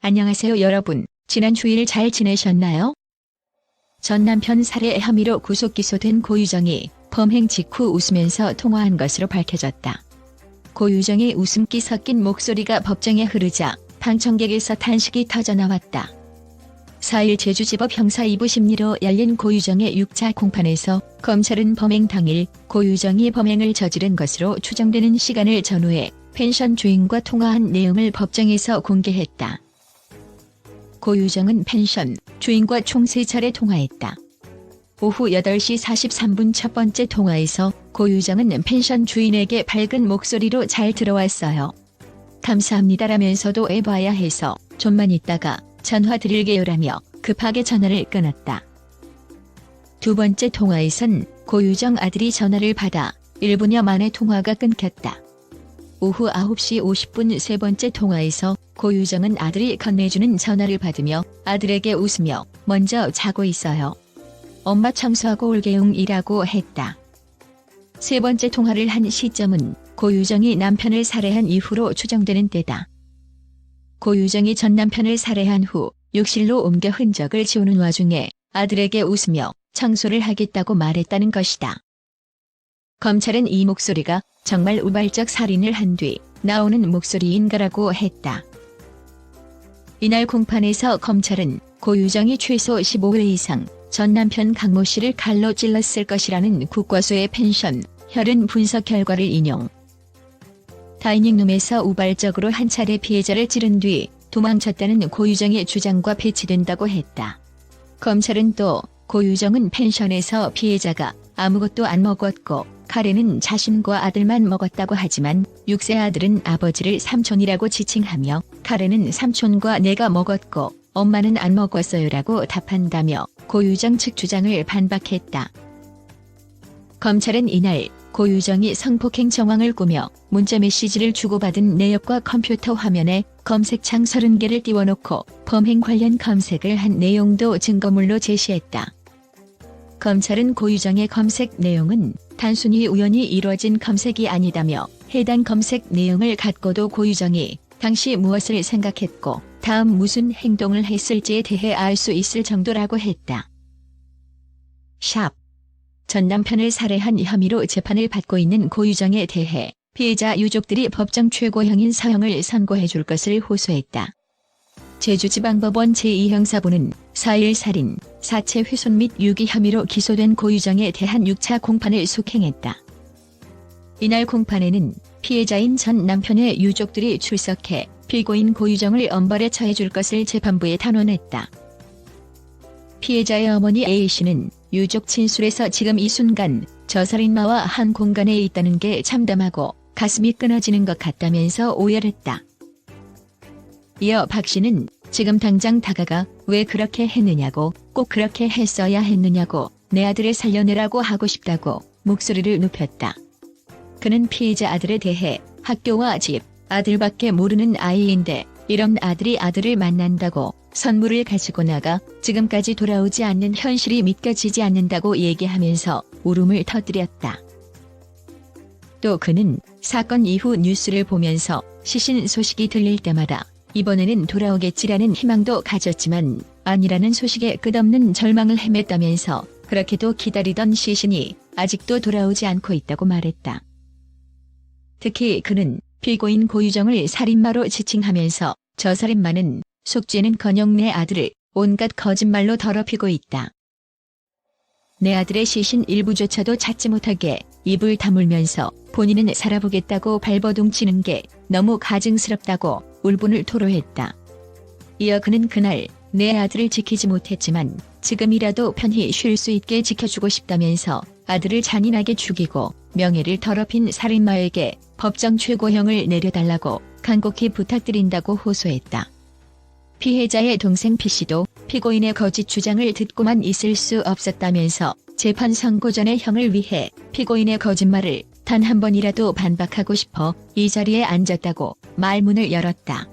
안녕하세요 여러분. 지난 주일 잘 지내셨나요? 전 남편 살해 혐의로 구속 기소된 고유정이 범행 직후 웃으면서 통화한 것으로 밝혀졌다. 고유정의 웃음기 섞인 목소리가 법정에 흐르자 방청객에서 탄식이 터져나왔다. 4일 제주지법 형사 2부 심리로 열린 고유정의 6차 공판에서 검찰은 범행 당일 고유정이 범행을 저지른 것으로 추정되는 시간을 전후해 펜션 주인과 통화한 내용을 법정에서 공개했다. 고유정은 펜션 주인과 총 3차례 통화했다. 오후 8시 43분 첫 번째 통화에서 고유정은 펜션 주인에게 밝은 목소리로 잘 들어왔어요. 감사합니다라면서도 해봐야 해서 좀만 있다가 전화 드릴게요라며 급하게 전화를 끊었다. 두 번째 통화에선 고유정 아들이 전화를 받아 1분여 만에 통화가 끊겼다. 오후 9시 50분 세 번째 통화에서 고유정은 아들이 건네주는 전화를 받으며 아들에게 웃으며 먼저 자고 있어요. 엄마 청소하고 올게용이라고 했다. 세 번째 통화를 한 시점은 고유정이 남편을 살해한 이후로 추정되는 때다. 고유정이 전 남편을 살해한 후 욕실로 옮겨 흔적을 지우는 와중에 아들에게 웃으며 청소를 하겠다고 말했다는 것이다. 검찰은 이 목소리가 정말 우발적 살인을 한 뒤 나오는 목소리인가라고 했다. 이날 공판에서 검찰은 고유정이 최소 15회 이상 전 남편 강모 씨를 칼로 찔렀을 것이라는 국과수의 펜션 혈흔 분석 결과를 인용. 다이닝룸에서 우발적으로 한 차례 피해자를 찌른 뒤 도망쳤다는 고유정의 주장과 배치된다고 했다. 검찰은 또 고유정은 펜션에서 피해자가 아무것도 안 먹었고 카레는 자신과 아들만 먹었다고 하지만 6세 아들은 아버지를 삼촌이라고 지칭하며 카레는 삼촌과 내가 먹었고 엄마는 안 먹었어요라고 답한다며 고유정 측 주장을 반박했다. 검찰은 이날 고유정이 성폭행 정황을 꾸며 문자 메시지를 주고받은 내역과 컴퓨터 화면에 검색창 30개를 띄워놓고 범행 관련 검색을 한 내용도 증거물로 제시했다. 검찰은 고유정의 검색 내용은 단순히 우연히 이루어진 검색이 아니다며 해당 검색 내용을 갖고도 고유정이 당시 무엇을 생각했고 다음 무슨 행동을 했을지에 대해 알 수 있을 정도라고 했다. 전 남편을 살해한 혐의로 재판을 받고 있는 고유정에 대해 피해자 유족들이 법정 최고형인 사형을 선고해 줄 것을 호소했다. 제주지방법원 제2형사부는 4일 살인, 사체 훼손 및 유기 혐의로 기소된 고유정에 대한 6차 공판을 속행했다. 이날 공판에는 피해자인 전 남편의 유족들이 출석해 피고인 고유정을 엄벌에 처해 줄 것을 재판부에 탄원했다. 피해자의 어머니 A씨는 유족 친술에서 지금 이 순간 저 살인마와 한 공간에 있다는 게 참담하고 가슴이 끊어지는 것 같다면서 오열했다. 이어 박씨는 지금 당장 다가가 왜 그렇게 했느냐고 꼭 그렇게 했어야 했느냐고 내 아들을 살려내라고 하고 싶다고 목소리를 높였다. 그는 피해자 아들에 대해 학교와 집, 아들밖에 모르는 아이인데 이런 아들이 아들을 만난다고 선물을 가지고 나가 지금까지 돌아오지 않는 현실이 믿겨지지 않는다고 얘기하면서 울음을 터뜨렸다. 또 그는 사건 이후 뉴스를 보면서 시신 소식이 들릴 때마다 이번에는 돌아오겠지라는 희망도 가졌지만 아니라는 소식에 끝없는 절망을 헤맸다면서 그렇게도 기다리던 시신이 아직도 돌아오지 않고 있다고 말했다. 특히 그는 피고인 고유정을 살인마로 지칭하면서 저 살인마는 속죄는커녕 내 아들을 온갖 거짓말로 더럽히고 있다. 내 아들의 시신 일부조차도 찾지 못하게 입을 다물면서 본인은 살아보겠다고 발버둥치는 게 너무 가증스럽다고 울분을 토로했다. 이어 그는 그날 내 아들을 지키지 못했지만 지금이라도 편히 쉴 수 있게 지켜주고 싶다면서 아들을 잔인하게 죽이고 명예를 더럽힌 살인마에게 법정 최고형을 내려달라고 간곡히 부탁드린다고 호소했다. 피해자의 동생 P씨도 피고인의 거짓 주장을 듣고만 있을 수 없었다면서 재판 선고 전의 형을 위해 피고인의 거짓말을 단 한 번이라도 반박하고 싶어 이 자리에 앉았다고 말문을 열었다.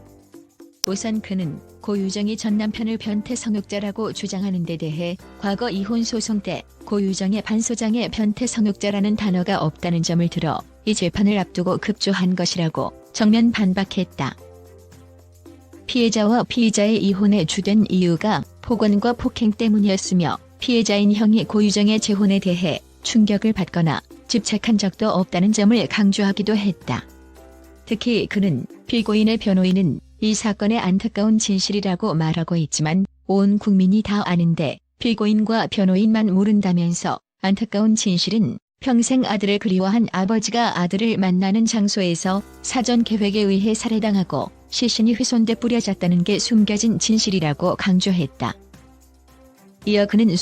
우선 그는 고유정이 전 남편을 변태 성욕자라고 주장하는 데 대해 과거 이혼 소송 때 고유정의 반소장에 변태 성욕자라는 단어가 없다는 점을 들어 이 재판을 앞두고 급조한 것이라고 정면 반박했다. 피해자와 피의자의 이혼의 주된 이유가 폭언과 폭행 때문이었으며 피해자인 형이 고유정의 재혼에 대해 충격을 받거나 집착한 적도 없다는 점을 강조하기도 했다. 특히 그는 피고인의 변호인은 이 사건의 안타까운 진실이라고 말하고 있지만 온 국민이 다 아는데 피고인과 변호인만 모른다면서 안타까운 진실은 평생 아들을 그리워한 아버지가 아들을 만나는 장소에서 사전 계획에 의해 살해당하고 시신이 훼손돼 뿌려졌다는 게 숨겨진 진실이라고 강조했다. 이어 그는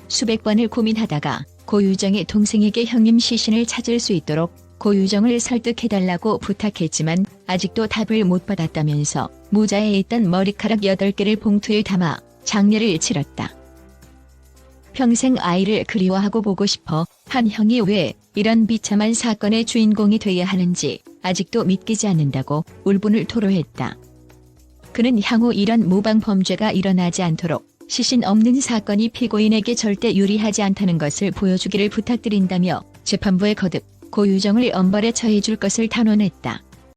수백 번을 고민하다가 고유정의 동생에게 형님 시신을 찾을 수 있도록 고유정을 설득해달라고 부탁했지만 아직도 답을 못 받았다면서 모자에 있던 머리카락 8개를 봉투에 담아 장례를 치렀다. 평생 아이를 그리워하고 보고 싶어 한 형이 왜 이런 비참한 사건의 주인공이 돼야 하는지 아직도 믿기지 않는다고 울분을 토로했다. 그는 향후 이런 모방 범죄가 일어나지 않도록 시신 없는 사건이 피고인에게 절대 유리하지 않다는 것을 보여주기를 부탁드린다며 재판부에 거듭 고유정을 엄벌에 처해줄 것을 단언했다.